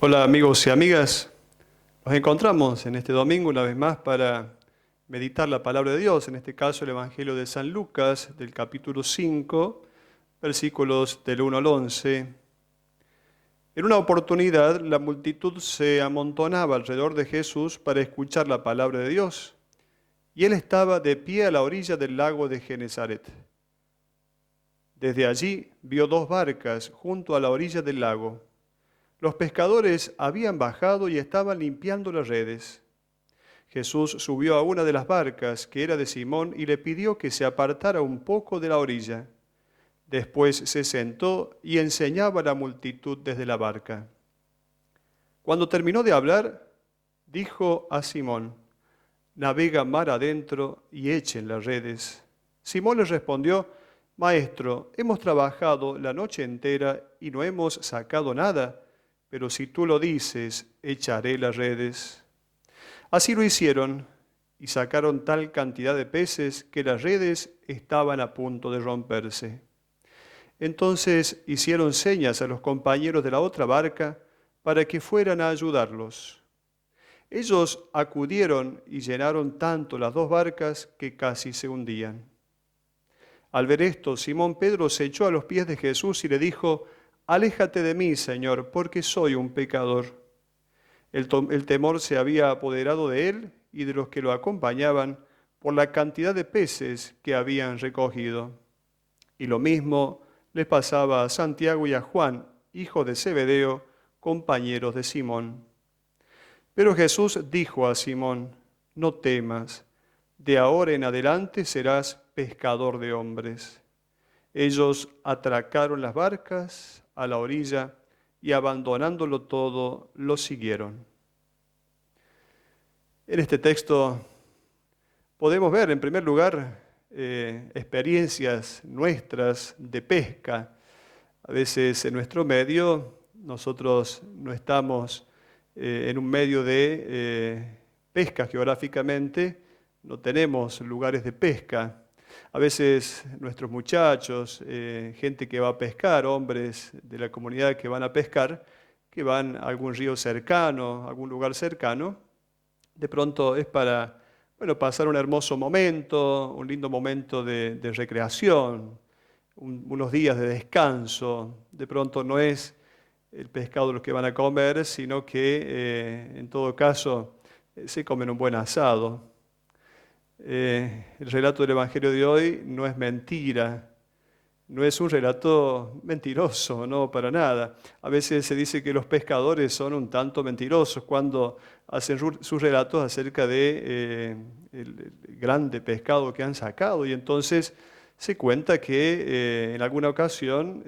Hola amigos y amigas, nos encontramos en este domingo una vez más para meditar la palabra de Dios, en este caso el Evangelio de San Lucas del capítulo 5, versículos del 1 al 11. En una oportunidad la multitud se amontonaba alrededor de Jesús para escuchar la palabra de Dios, y él estaba de pie a la orilla del lago de Genesaret. Desde allí vio dos barcas junto a la orilla del lago. Los pescadores habían bajado y estaban limpiando las redes. Jesús subió a una de las barcas, que era de Simón, y le pidió que se apartara un poco de la orilla. Después se sentó y enseñaba a la multitud desde la barca. Cuando terminó de hablar, dijo a Simón: «Navega mar adentro y echen las redes». Simón le respondió: «Maestro, hemos trabajado la noche entera y no hemos sacado nada, pero si tú lo dices, echaré las redes». Así lo hicieron y sacaron tal cantidad de peces que las redes estaban a punto de romperse. Entonces hicieron señas a los compañeros de la otra barca para que fueran a ayudarlos. Ellos acudieron y llenaron tanto las dos barcas que casi se hundían. Al ver esto, Simón Pedro se echó a los pies de Jesús y le dijo: «Aléjate de mí, Señor, porque soy un pecador». El temor se había apoderado de él y de los que lo acompañaban por la cantidad de peces que habían recogido. Y lo mismo les pasaba a Santiago y a Juan, hijos de Zebedeo, compañeros de Simón. Pero Jesús dijo a Simón: «No temas, de ahora en adelante serás pescador de hombres». Ellos atracaron las barcas a la orilla y abandonándolo todo, lo siguieron. En este texto podemos ver, en primer lugar, experiencias nuestras de pesca. A veces en nuestro medio nosotros no estamos en un medio de pesca geográficamente, no tenemos lugares de pesca. A veces nuestros muchachos, gente que va a pescar, hombres de la comunidad que van a pescar, que van a algún río cercano, a algún lugar cercano, de pronto es para, bueno, pasar un hermoso momento, un lindo momento de recreación, unos días de descanso. De pronto no es el pescado lo que van a comer, sino que en todo caso se comen un buen asado. El relato del Evangelio de hoy no es mentira, no es un relato mentiroso, no, para nada. A veces se dice que los pescadores son un tanto mentirosos cuando hacen sus relatos acerca de el grande pescado que han sacado, y entonces se cuenta que en alguna ocasión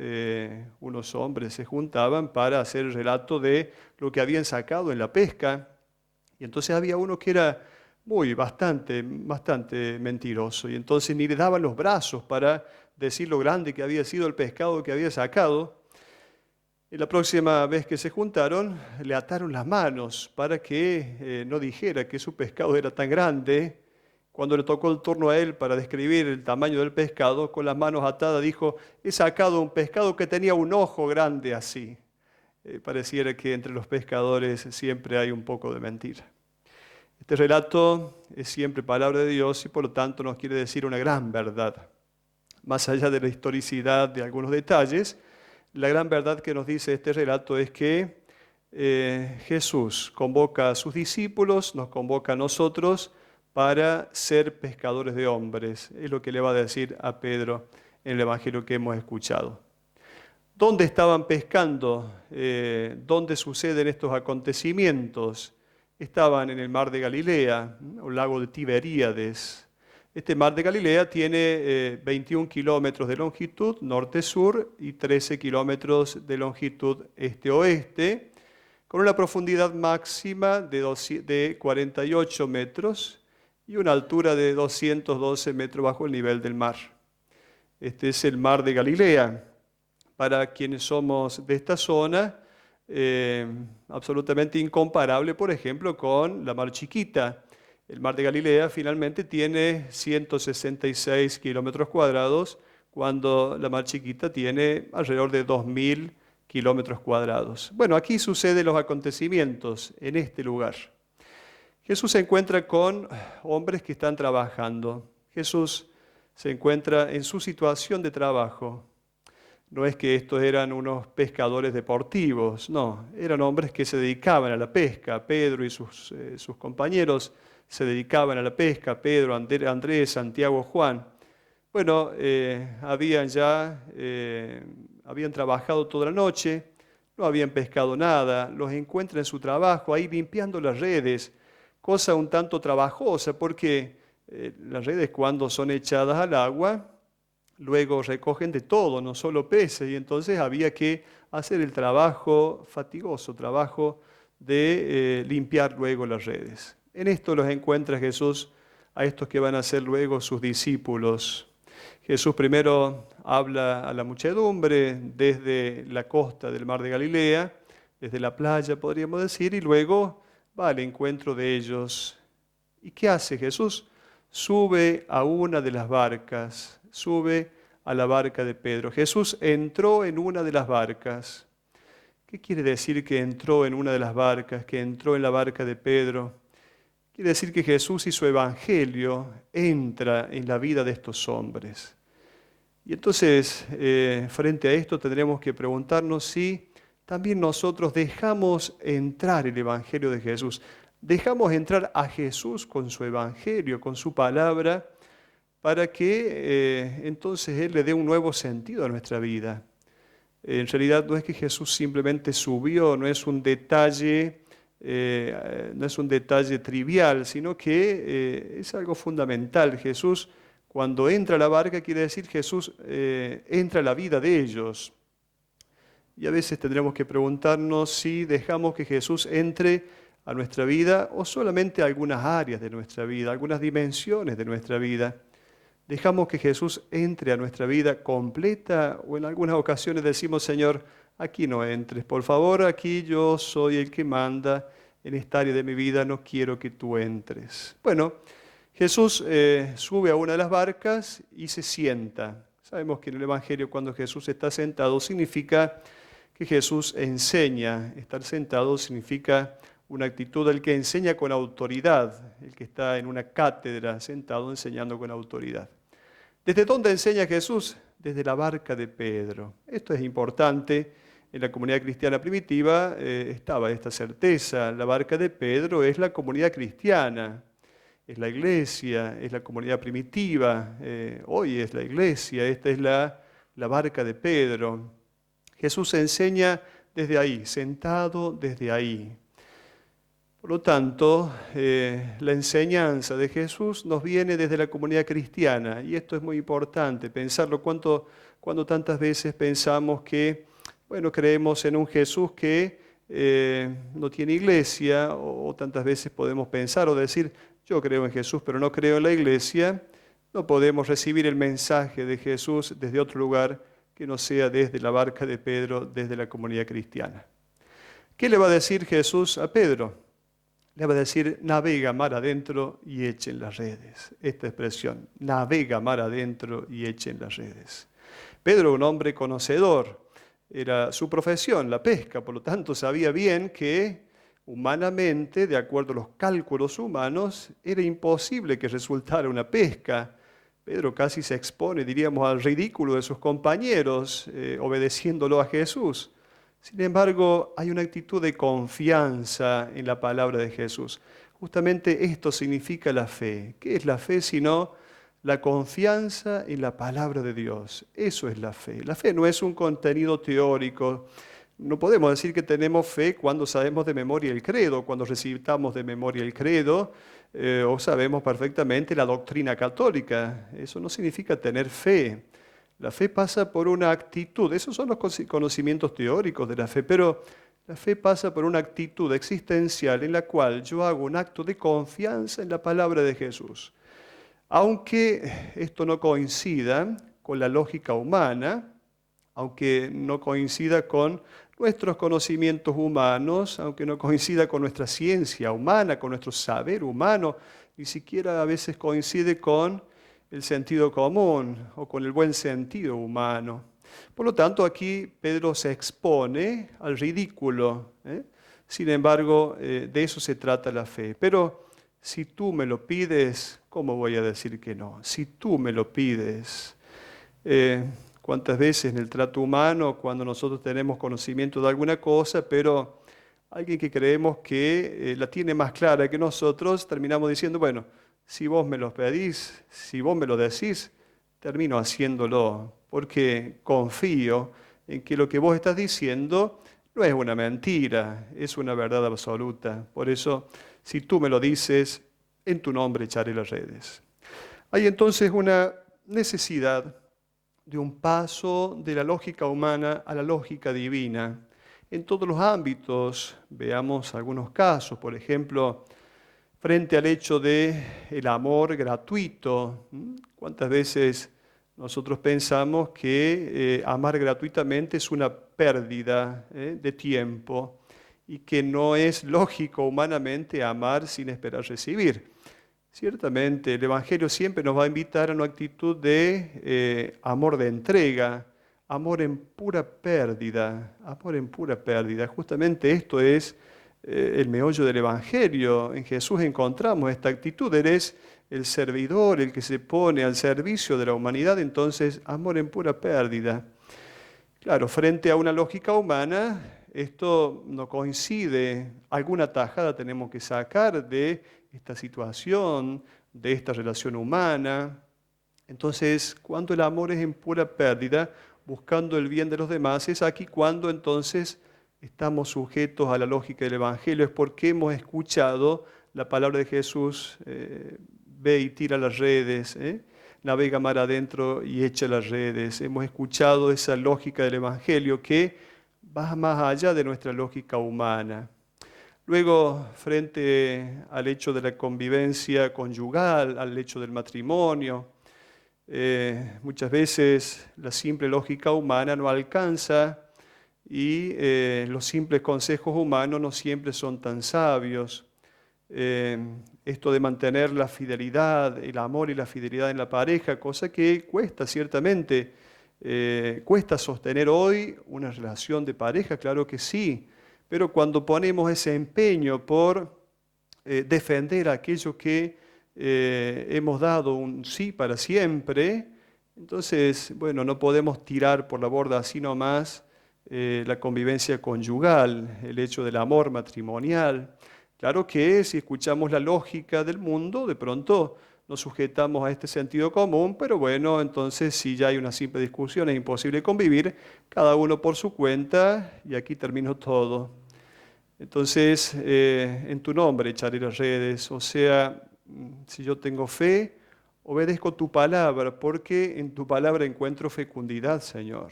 unos hombres se juntaban para hacer el relato de lo que habían sacado en la pesca, y entonces había uno que era bastante mentiroso, y entonces ni le daban los brazos para decir lo grande que había sido el pescado que había sacado. Y la próxima vez que se juntaron, le ataron las manos para que no dijera que su pescado era tan grande. Cuando le tocó el turno a él para describir el tamaño del pescado, con las manos atadas dijo: «He sacado un pescado que tenía un ojo grande así». Pareciera que entre los pescadores siempre hay un poco de mentira. Este relato es siempre palabra de Dios y por lo tanto nos quiere decir una gran verdad. Más allá de la historicidad de algunos detalles, la gran verdad que nos dice este relato es que Jesús convoca a sus discípulos, nos convoca a nosotros para ser pescadores de hombres. Es lo que le va a decir a Pedro en el Evangelio que hemos escuchado. ¿Dónde estaban pescando? ¿Dónde suceden estos acontecimientos? Estaban en el mar de Galilea, o lago de Tiberíades. Este mar de Galilea tiene 21 kilómetros de longitud norte-sur y 13 kilómetros de longitud este-oeste, con una profundidad máxima de 48 metros y una altura de 212 metros bajo el nivel del mar. Este es el mar de Galilea. Para quienes somos de esta zona, absolutamente incomparable, por ejemplo, con la Mar Chiquita. El Mar de Galilea finalmente tiene 166 kilómetros cuadrados, cuando la Mar Chiquita tiene alrededor de 2.000 kilómetros cuadrados. Bueno, aquí suceden los acontecimientos en este lugar. Jesús se encuentra con hombres que están trabajando. Jesús se encuentra en su situación de trabajo. No es que estos eran unos pescadores deportivos, no, eran hombres que se dedicaban a la pesca. Pedro y sus compañeros se dedicaban a la pesca, Pedro, Andrés, Santiago, Juan. Bueno, habían trabajado toda la noche, no habían pescado nada, los encuentra en su trabajo, ahí limpiando las redes, cosa un tanto trabajosa, porque las redes cuando son echadas al agua, luego recogen de todo, no solo peces, y entonces había que hacer el trabajo fatigoso, trabajo de limpiar luego las redes. En esto los encuentra Jesús a estos que van a ser luego sus discípulos. Jesús primero habla a la muchedumbre desde la costa del mar de Galilea, desde la playa podríamos decir, y luego va al encuentro de ellos. ¿Y qué hace Jesús? Sube a una de las barcas, sube a la barca de Pedro. Jesús entró en una de las barcas. ¿Qué quiere decir que entró en una de las barcas, que entró en la barca de Pedro? Quiere decir que Jesús y su evangelio entra en la vida de estos hombres. Y entonces, frente a esto, tendremos que preguntarnos si también nosotros dejamos entrar el evangelio de Jesús. Dejamos entrar a Jesús con su evangelio, con su palabra, para que entonces Él le dé un nuevo sentido a nuestra vida. En realidad no es que Jesús simplemente subió, no es un detalle trivial, sino que es algo fundamental. Jesús, cuando entra a la barca, quiere decir Jesús entra a la vida de ellos. Y a veces tendremos que preguntarnos si dejamos que Jesús entre a nuestra vida o solamente a algunas áreas de nuestra vida, algunas dimensiones de nuestra vida. Dejamos que Jesús entre a nuestra vida completa o en algunas ocasiones decimos, Señor, aquí no entres, por favor, aquí yo soy el que manda en esta área de mi vida, no quiero que tú entres. Bueno, Jesús sube a una de las barcas y se sienta. Sabemos que en el Evangelio cuando Jesús está sentado significa que Jesús enseña. Estar sentado significa una actitud del que enseña con autoridad, el que está en una cátedra sentado enseñando con autoridad. ¿Desde dónde enseña Jesús? Desde la barca de Pedro. Esto es importante. En la comunidad cristiana primitiva estaba esta certeza. La barca de Pedro es la comunidad cristiana, es la iglesia, es la comunidad primitiva. Hoy es la iglesia, esta es la barca de Pedro. Jesús enseña desde ahí, sentado desde ahí. Por lo tanto, la enseñanza de Jesús nos viene desde la comunidad cristiana y esto es muy importante, pensarlo. Cuando tantas veces pensamos que, bueno, creemos en un Jesús que no tiene iglesia, o tantas veces podemos pensar o decir, yo creo en Jesús pero no creo en la iglesia, no podemos recibir el mensaje de Jesús desde otro lugar que no sea desde la barca de Pedro, desde la comunidad cristiana. ¿Qué le va a decir Jesús a Pedro? Le va a decir, navega mar adentro y echen las redes. Esta expresión, navega mar adentro y echen las redes. Pedro, un hombre conocedor, era su profesión, la pesca, por lo tanto sabía bien que humanamente, de acuerdo a los cálculos humanos, era imposible que resultara una pesca. Pedro casi se expone, diríamos, al ridículo de sus compañeros, obedeciéndolo a Jesús. Sin embargo, hay una actitud de confianza en la palabra de Jesús. Justamente esto significa la fe. ¿Qué es la fe sino la confianza en la palabra de Dios? Eso es la fe. La fe no es un contenido teórico. No podemos decir que tenemos fe cuando sabemos de memoria el credo, cuando recitamos de memoria el credo, o sabemos perfectamente la doctrina católica. Eso no significa tener fe. La fe pasa por una actitud, esos son los conocimientos teóricos de la fe, pero la fe pasa por una actitud existencial en la cual yo hago un acto de confianza en la palabra de Jesús. Aunque esto no coincida con la lógica humana, aunque no coincida con nuestros conocimientos humanos, aunque no coincida con nuestra ciencia humana, con nuestro saber humano, ni siquiera a veces coincide con el sentido común o con el buen sentido humano. Por lo tanto, aquí Pedro se expone al ridículo. Sin embargo, de eso se trata la fe. Pero si tú me lo pides, ¿cómo voy a decir que no? Si tú me lo pides. Eh, ¿Cuántas veces en el trato humano, cuando nosotros tenemos conocimiento de alguna cosa, pero alguien que creemos que la tiene más clara que nosotros, terminamos diciendo, bueno, si vos me lo pedís, si vos me lo decís, termino haciéndolo, porque confío en que lo que vos estás diciendo no es una mentira, es una verdad absoluta. Por eso, si tú me lo dices, en tu nombre echaré las redes. Hay entonces una necesidad de un paso de la lógica humana a la lógica divina. En todos los ámbitos, veamos algunos casos, por ejemplo, frente al hecho de el amor gratuito. ¿Cuántas veces nosotros pensamos que amar gratuitamente es una pérdida de tiempo y que no es lógico humanamente amar sin esperar recibir? Ciertamente, el Evangelio siempre nos va a invitar a una actitud de amor de entrega, amor en pura pérdida, amor en pura pérdida. Justamente esto es el meollo del Evangelio. En Jesús encontramos esta actitud. Eres el servidor, el que se pone al servicio de la humanidad, entonces amor en pura pérdida. Claro, frente a una lógica humana, esto no coincide. Alguna tajada tenemos que sacar de esta situación, de esta relación humana. Entonces, cuando el amor es en pura pérdida, buscando el bien de los demás, es aquí cuando entonces estamos sujetos a la lógica del Evangelio. Es porque hemos escuchado la palabra de Jesús, ve y tira las redes, navega mar adentro y echa las redes. Hemos escuchado esa lógica del Evangelio que va más allá de nuestra lógica humana. Luego, frente al hecho de la convivencia conyugal, al hecho del matrimonio, muchas veces la simple lógica humana no alcanza y los simples consejos humanos no siempre son tan sabios. Esto de mantener la fidelidad, el amor y la fidelidad en la pareja, cosa que cuesta ciertamente, cuesta sostener hoy una relación de pareja, claro que sí, pero cuando ponemos ese empeño por defender aquello que hemos dado un sí para siempre, entonces, bueno, no podemos tirar por la borda así nomás la convivencia conyugal, el hecho del amor matrimonial. Claro que si escuchamos la lógica del mundo, de pronto nos sujetamos a este sentido común, pero bueno, entonces si ya hay una simple discusión, es imposible convivir, cada uno por su cuenta y aquí terminó todo. Entonces, en tu nombre echaré las redes, o sea, si yo tengo fe, obedezco tu palabra, porque en tu palabra encuentro fecundidad, Señor.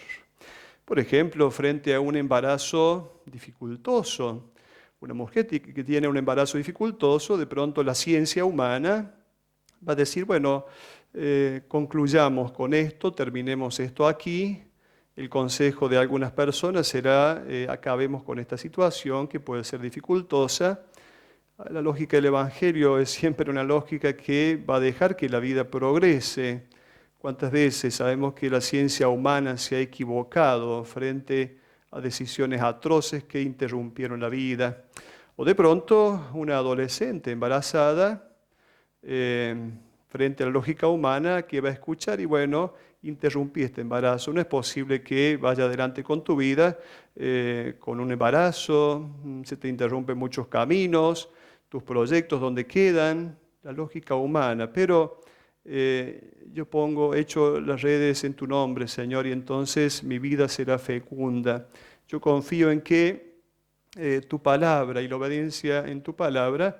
Por ejemplo, frente a un embarazo dificultoso, una mujer que tiene un embarazo dificultoso, de pronto la ciencia humana va a decir, bueno, concluyamos con esto, terminemos esto aquí. El consejo de algunas personas será, acabemos con esta situación que puede ser dificultosa. La lógica del Evangelio es siempre una lógica que va a dejar que la vida progrese. ¿Cuántas veces sabemos que la ciencia humana se ha equivocado frente a decisiones atroces que interrumpieron la vida? O de pronto una adolescente embarazada, frente a la lógica humana que va a escuchar y bueno, interrumpí este embarazo. No es posible que vaya adelante con tu vida con un embarazo, se te interrumpen muchos caminos, tus proyectos donde quedan, la lógica humana. Pero yo echo las redes en tu nombre, Señor, y entonces mi vida será fecunda. Yo confío en que tu palabra y la obediencia en tu palabra,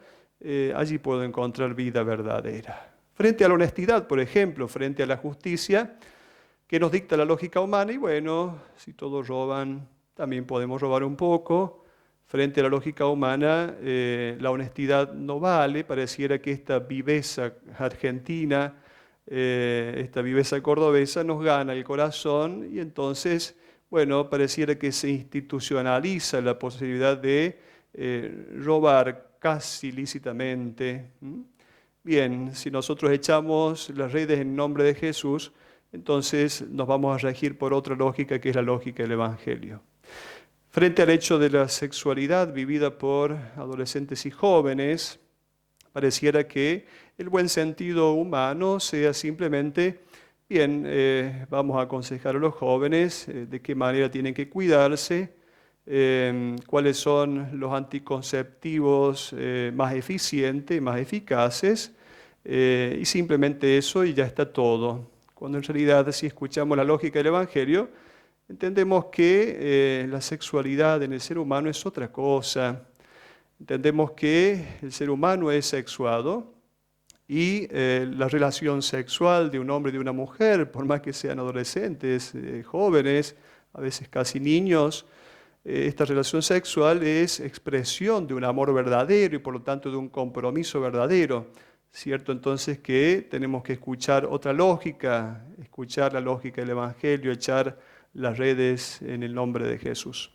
allí puedo encontrar vida verdadera. Frente a la honestidad, por ejemplo, frente a la justicia, que nos dicta la lógica humana, y bueno, si todos roban, también podemos robar un poco. Frente a la lógica humana, la honestidad no vale, pareciera que esta viveza argentina, esta viveza cordobesa nos gana el corazón y entonces, bueno, pareciera que se institucionaliza la posibilidad de robar casi lícitamente. Bien, si nosotros echamos las redes en nombre de Jesús, entonces nos vamos a regir por otra lógica que es la lógica del Evangelio. Frente al hecho de la sexualidad vivida por adolescentes y jóvenes, pareciera que el buen sentido humano sea simplemente, bien, vamos a aconsejar a los jóvenes de qué manera tienen que cuidarse, cuáles son los anticonceptivos más eficientes, más eficaces, y simplemente eso y ya está todo. Cuando en realidad, si escuchamos la lógica del Evangelio, entendemos que la sexualidad en el ser humano es otra cosa. Entendemos que el ser humano es sexuado y la relación sexual de un hombre y de una mujer, por más que sean adolescentes, jóvenes, a veces casi niños, esta relación sexual es expresión de un amor verdadero y por lo tanto de un compromiso verdadero. ¿Cierto? Entonces que tenemos que escuchar otra lógica, escuchar la lógica del Evangelio, echar las redes en el nombre de Jesús.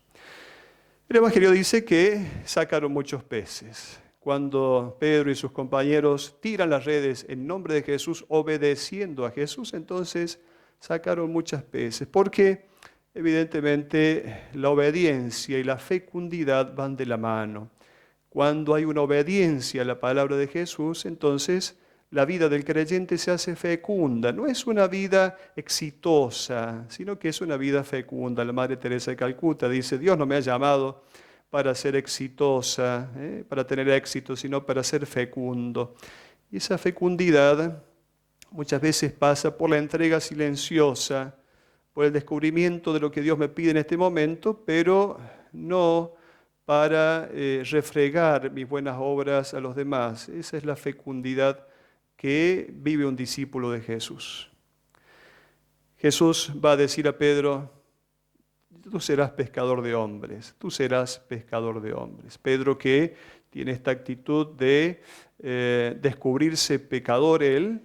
El Evangelio dice que sacaron muchos peces. Cuando Pedro y sus compañeros tiran las redes en nombre de Jesús, obedeciendo a Jesús, entonces sacaron muchos peces. Porque evidentemente la obediencia y la fecundidad van de la mano. Cuando hay una obediencia a la palabra de Jesús, entonces la vida del creyente se hace fecunda. No es una vida exitosa, sino que es una vida fecunda. La Madre Teresa de Calcuta dice, Dios no me ha llamado para ser exitosa, para tener éxito, sino para ser fecundo. Y esa fecundidad muchas veces pasa por la entrega silenciosa, por el descubrimiento de lo que Dios me pide en este momento, pero no para refregar mis buenas obras a los demás. Esa es la fecundidad que vive un discípulo de Jesús. Jesús va a decir a Pedro, tú serás pescador de hombres, tú serás pescador de hombres. Pedro, que tiene esta actitud de descubrirse pecador él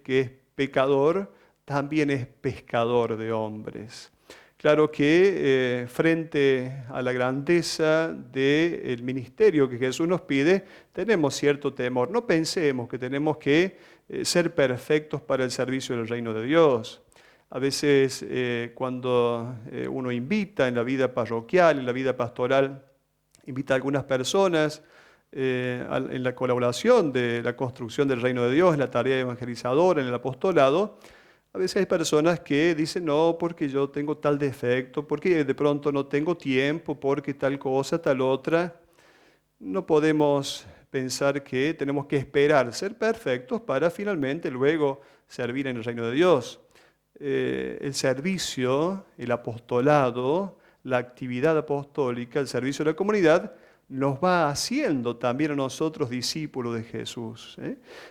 que es pecador, también es pescador de hombres. Claro que frente a la grandeza del ministerio que Jesús nos pide, tenemos cierto temor. No pensemos que tenemos que ser perfectos para el servicio del reino de Dios. A veces cuando uno invita en la vida parroquial, en la vida pastoral, invita a algunas personas en la colaboración de la construcción del reino de Dios, en la tarea evangelizadora, en el apostolado. A veces hay personas que dicen, no, porque yo tengo tal defecto, porque de pronto no tengo tiempo, porque tal cosa, tal otra. No podemos pensar que tenemos que esperar ser perfectos para finalmente luego servir en el reino de Dios. El servicio, el apostolado, la actividad apostólica, el servicio de la comunidad, nos va haciendo también a nosotros discípulos de Jesús.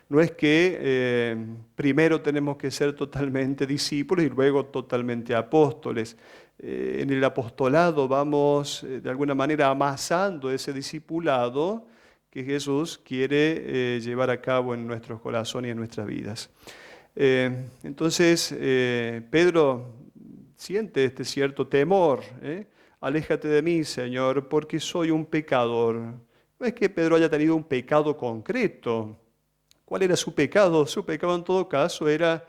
No es que primero tenemos que ser totalmente discípulos y luego totalmente apóstoles. En el apostolado vamos de alguna manera amasando ese discipulado que Jesús quiere llevar a cabo en nuestros corazones y en nuestras vidas. Entonces Pedro siente este cierto temor, Aléjate de mí, Señor, porque soy un pecador. No es que Pedro haya tenido un pecado concreto. ¿Cuál era su pecado? Su pecado en todo caso era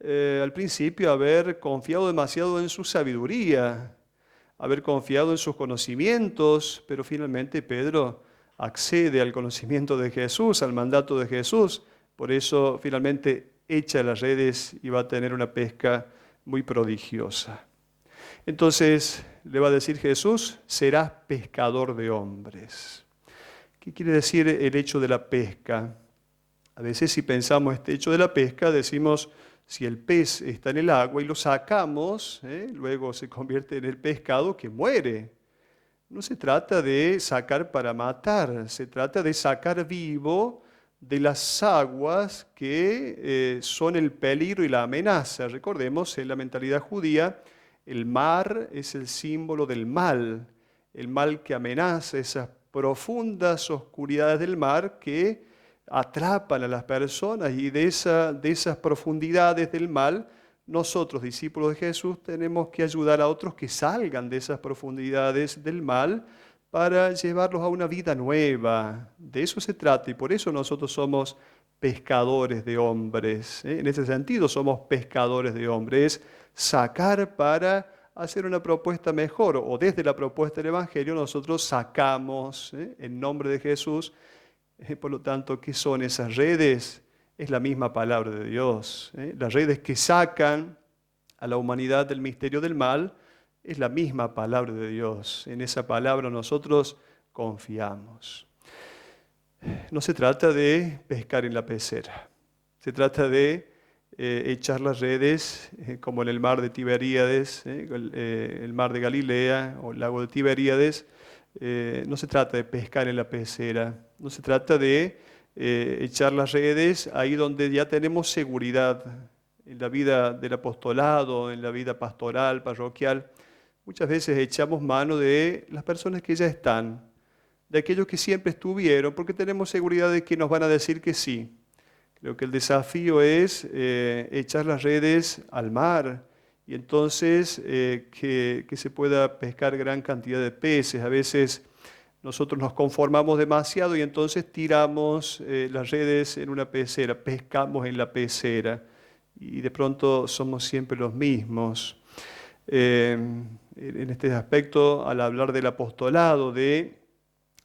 al principio haber confiado demasiado en su sabiduría, haber confiado en sus conocimientos, pero finalmente Pedro accede al conocimiento de Jesús, al mandato de Jesús. Por eso finalmente echa las redes y va a tener una pesca muy prodigiosa. Entonces le va a decir Jesús, serás pescador de hombres. ¿Qué quiere decir el hecho de la pesca? A veces si pensamos este hecho de la pesca, decimos, si el pez está en el agua y lo sacamos, luego se convierte en el pescado que muere. No se trata de sacar para matar, se trata de sacar vivo de las aguas que son el peligro y la amenaza. Recordemos, en la mentalidad judía, el mar es el símbolo del mal, el mal que amenaza, esas profundas oscuridades del mar que atrapan a las personas y de esas profundidades del mal, nosotros, discípulos de Jesús, tenemos que ayudar a otros que salgan de esas profundidades del mal para llevarlos a una vida nueva. De eso se trata y por eso nosotros somos pescadores de hombres. En ese sentido somos pescadores de hombres. Es sacar para hacer una propuesta mejor, o desde la propuesta del Evangelio nosotros sacamos en nombre de Jesús. Por lo tanto, ¿qué son esas redes? Es la misma palabra de Dios. Las redes que sacan a la humanidad del misterio del mal es la misma palabra de Dios. En esa palabra nosotros confiamos. No se trata de pescar en la pecera. Se trata de echar las redes como en el mar de Tiberíades, el mar de Galilea o el lago de Tiberíades. No se trata de pescar en la pecera. No se trata de echar las redes ahí donde ya tenemos seguridad en la vida del apostolado, en la vida pastoral, parroquial. Muchas veces echamos mano de las personas que ya están, de aquellos que siempre estuvieron, porque tenemos seguridad de que nos van a decir que sí. Creo que el desafío es echar las redes al mar y entonces que se pueda pescar gran cantidad de peces. A veces nosotros nos conformamos demasiado y entonces tiramos las redes en una pecera, pescamos en la pecera y de pronto somos siempre los mismos. En este aspecto, al hablar del apostolado, de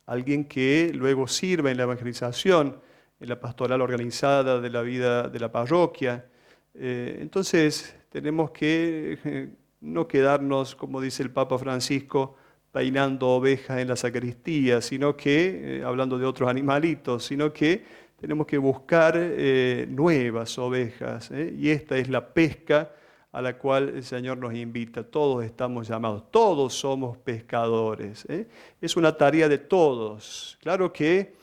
alguien que luego sirva en la evangelización, en la pastoral organizada de la vida de la parroquia, entonces tenemos que no quedarnos, como dice el Papa Francisco, peinando ovejas en la sacristía, sino que, hablando de otros animalitos, sino que tenemos que buscar nuevas ovejas, y esta es la pesca a la cual el Señor nos invita. Todos estamos llamados, todos somos pescadores. Es una tarea de todos. Claro que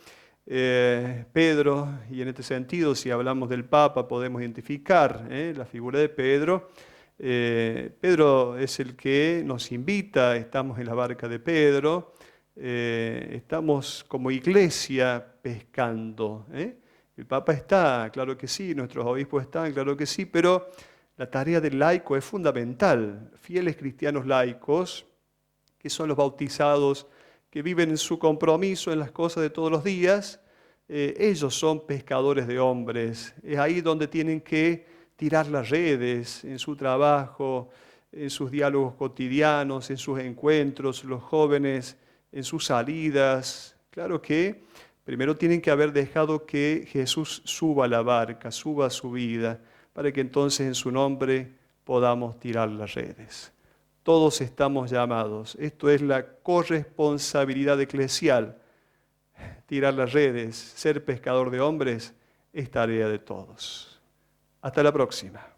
Pedro, y en este sentido, si hablamos del Papa, podemos identificar la figura de Pedro. Pedro es el que nos invita, estamos en la barca de Pedro, estamos como iglesia pescando. El Papa está, claro que sí, nuestros obispos están, claro que sí, pero la tarea del laico es fundamental. Fieles cristianos laicos, que son los bautizados, que viven en su compromiso en las cosas de todos los días, ellos son pescadores de hombres. Es ahí donde tienen que tirar las redes, en su trabajo, en sus diálogos cotidianos, en sus encuentros, los jóvenes, en sus salidas. Claro que primero tienen que haber dejado que Jesús suba a la barca, suba a su vida, para que entonces en su nombre podamos tirar las redes. Todos estamos llamados. Esto es la corresponsabilidad eclesial. Tirar las redes, ser pescador de hombres, es tarea de todos. Hasta la próxima.